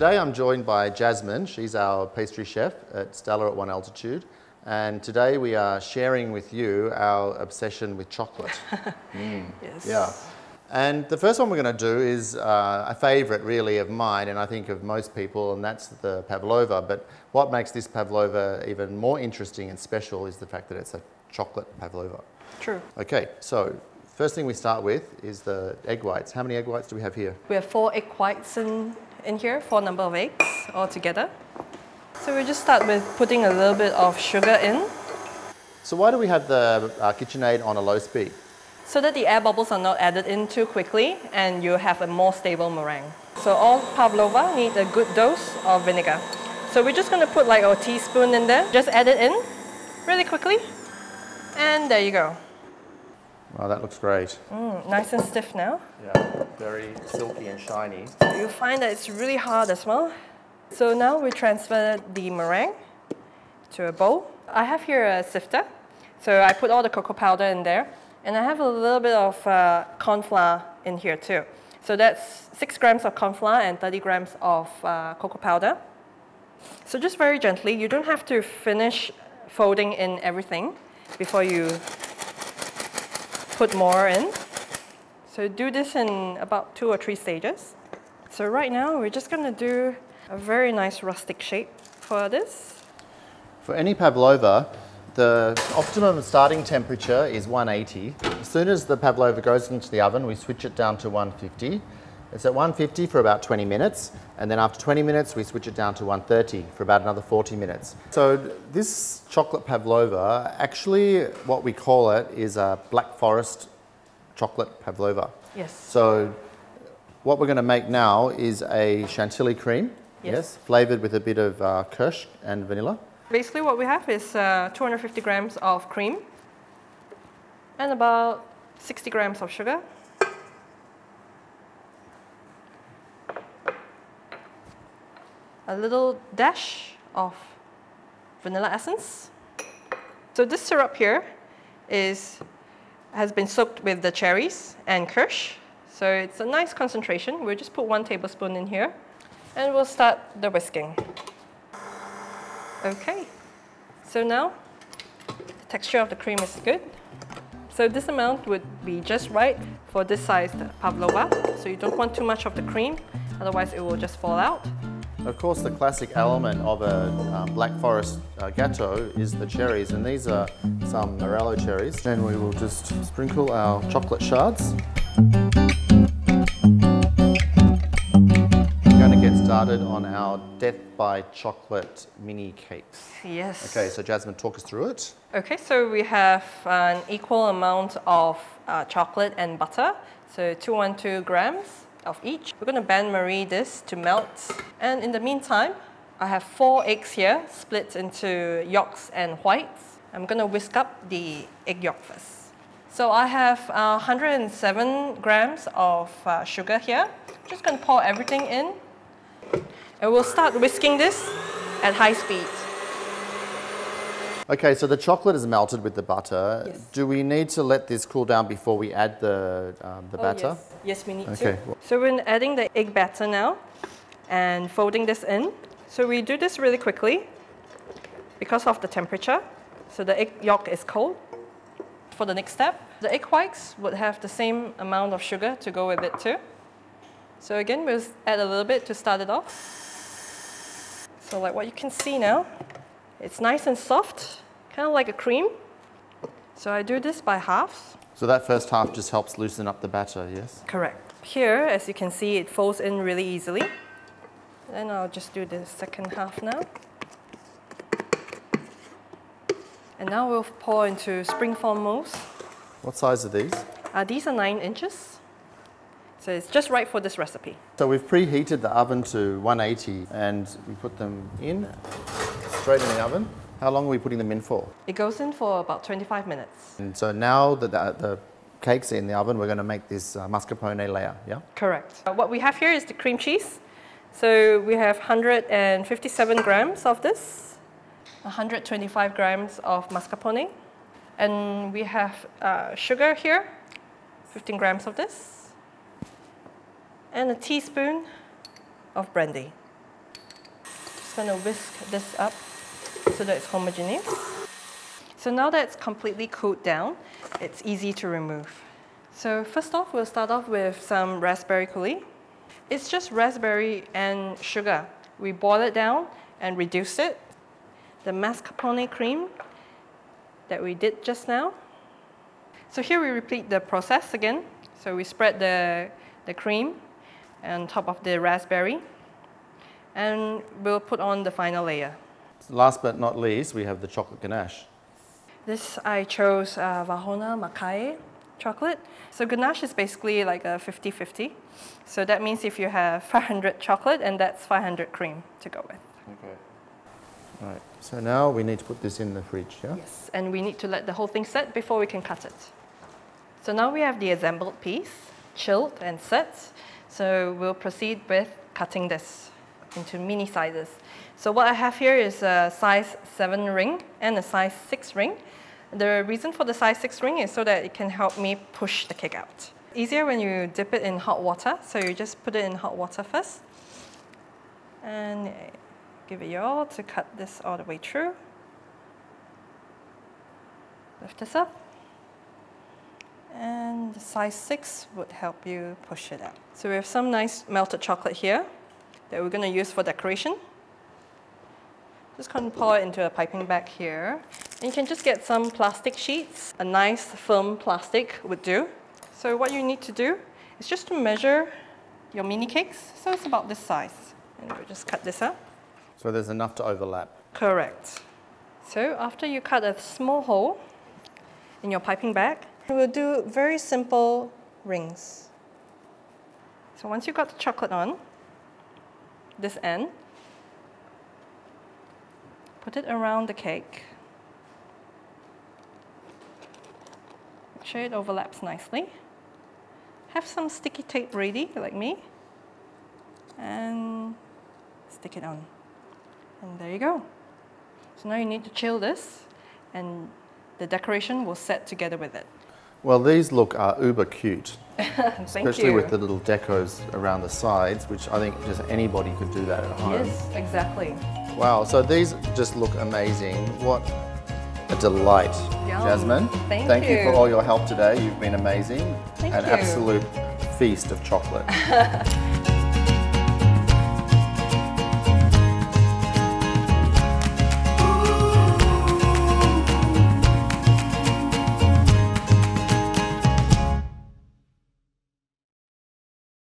today I'm joined by Jasmine. She's our pastry chef at Stella at One Altitude. And today we are sharing with you our obsession with chocolate. Yes. Yeah. And the first one we're going to do is a favourite really of mine and I think of most people, and that's the pavlova. But what makes this pavlova even more interesting and special is the fact that it's a chocolate pavlova. True. Okay, so first thing we start with is the egg whites. How many egg whites do we have here? We have 4 egg whites in here, 4 number of eggs altogether. So we just start with putting a little bit of sugar in. So why do we have the KitchenAid on a low speed? So that the air bubbles are not added in too quickly and you have a more stable meringue. So all pavlova need a good dose of vinegar. So we're just going to put like a teaspoon in there. Just add it in really quickly. And there you go. Wow, that looks great. Nice and stiff now. Yeah, very silky and shiny. You'll find that it's really hard as well. So now we transfer the meringue to a bowl. I have here a sifter. So I put all the cocoa powder in there. And I have a little bit of corn flour in here too. So that's 6 grams of corn flour and 30 grams of cocoa powder. So just very gently, you don't have to finish folding in everything before you put more in. So do this in about 2 or 3 stages. So right now, we're just going to do a very nice rustic shape for this. For any pavlova, the optimum starting temperature is 180. As soon as the pavlova goes into the oven, we switch it down to 150. It's at 150 for about 20 minutes, and then after 20 minutes, we switch it down to 130 for about another 40 minutes. So this chocolate pavlova, actually what we call it is a Black Forest Chocolate Pavlova. Yes. So what we're going to make now is a Chantilly cream, yes, flavoured with a bit of kirsch and vanilla. Basically what we have is 250 grams of cream and about 60 grams of sugar. A little dash of vanilla essence. So this syrup here has been soaked with the cherries and kirsch. So it's a nice concentration. We'll just put 1 tablespoon in here and we'll start the whisking. Okay, so now the texture of the cream is good. So this amount would be just right for this sized pavlova. So you don't want too much of the cream, otherwise it will just fall out. Of course, the classic element of a Black Forest gâteau is the cherries, and these are some Morello cherries. And we will just sprinkle our chocolate shards. Started on our Death by Chocolate mini cakes. Yes. Okay, so Jasmine, talk us through it. Okay, so we have an equal amount of chocolate and butter, so 212 grams of each. We're going to bain-marie this to melt. And in the meantime, I have 4 eggs here, split into yolks and whites. I'm going to whisk up the egg yolk first. So I have 107 grams of sugar here. Just going to pour everything in. And we'll start whisking this at high speed. Okay, so the chocolate is melted with the butter. Yes. Do we need to let this cool down before we add the batter? Yes, we need to. So we're adding the egg batter now and folding this in. So we do this really quickly because of the temperature. So the egg yolk is cold. For the next step, the egg whites would have the same amount of sugar to go with it too. So again, we'll add a little bit to start it off. So like what you can see now, it's nice and soft, kind of like a cream. So I do this by halves. So that first half just helps loosen up the batter, yes? Correct. Here, as you can see, it folds in really easily. Then I'll just do the second half now. And now we'll pour into springform molds. What size are these? These are 9 inches. So it's just right for this recipe. So we've preheated the oven to 180 and we put them in, straight in the oven. How long are we putting them in for? It goes in for about 25 minutes. And so now that the cake's in the oven, we're going to make this mascarpone layer, yeah? Correct. What we have here is the cream cheese. So we have 157 grams of this, 125 grams of mascarpone. And we have sugar here, 15 grams of this. And a teaspoon of brandy. going to whisk this up so that it's homogeneous. So now that it's completely cooled down, it's easy to remove. So first off, we'll start off with some raspberry coulis. It's just raspberry and sugar. We boil it down and reduce it. The mascarpone cream that we did just now. So here we repeat the process again. So we spread the cream on top of the raspberry, and we'll put on the final layer. Last but not least, we have the chocolate ganache. This I chose Vahona Makai chocolate. So ganache is basically like a 50-50. So that means if you have 500 chocolate, and that's 500 cream to go with. Okay. All right. So now we need to put this in the fridge, yeah? Yes, and we need to let the whole thing set before we can cut it. So now we have the assembled piece, chilled and set. So we'll proceed with cutting this into mini sizes. So what I have here is a size 7 ring and a size 6 ring. The reason for the size 6 ring is so that it can help me push the cake out. Easier when you dip it in hot water, so you just put it in hot water first. And give it your all to cut this all the way through. Lift this up. And the size 6 would help you push it out. So we have some nice melted chocolate here that we're going to use for decoration. Just going to pour it into a piping bag here. And you can just get some plastic sheets. A nice firm plastic would do. So what you need to do is just to measure your mini cakes. So it's about this size. And we'll just cut this out. So there's enough to overlap. Correct. So after you cut a small hole in your piping bag, we'll do very simple rings. So once you've got the chocolate on this end, put it around the cake. Make sure it overlaps nicely. Have some sticky tape ready, like me, and stick it on. And there you go. So now you need to chill this, and the decoration will set together with it. Well, these look uber cute, especially you. with the little decos around the sides, which I think just anybody could do that at home. Yes, exactly. Wow, so these just look amazing. What a delight, Yum. Jasmine. Thank you you for all your help today. You've been amazing. Thank An you. absolute feast of chocolate.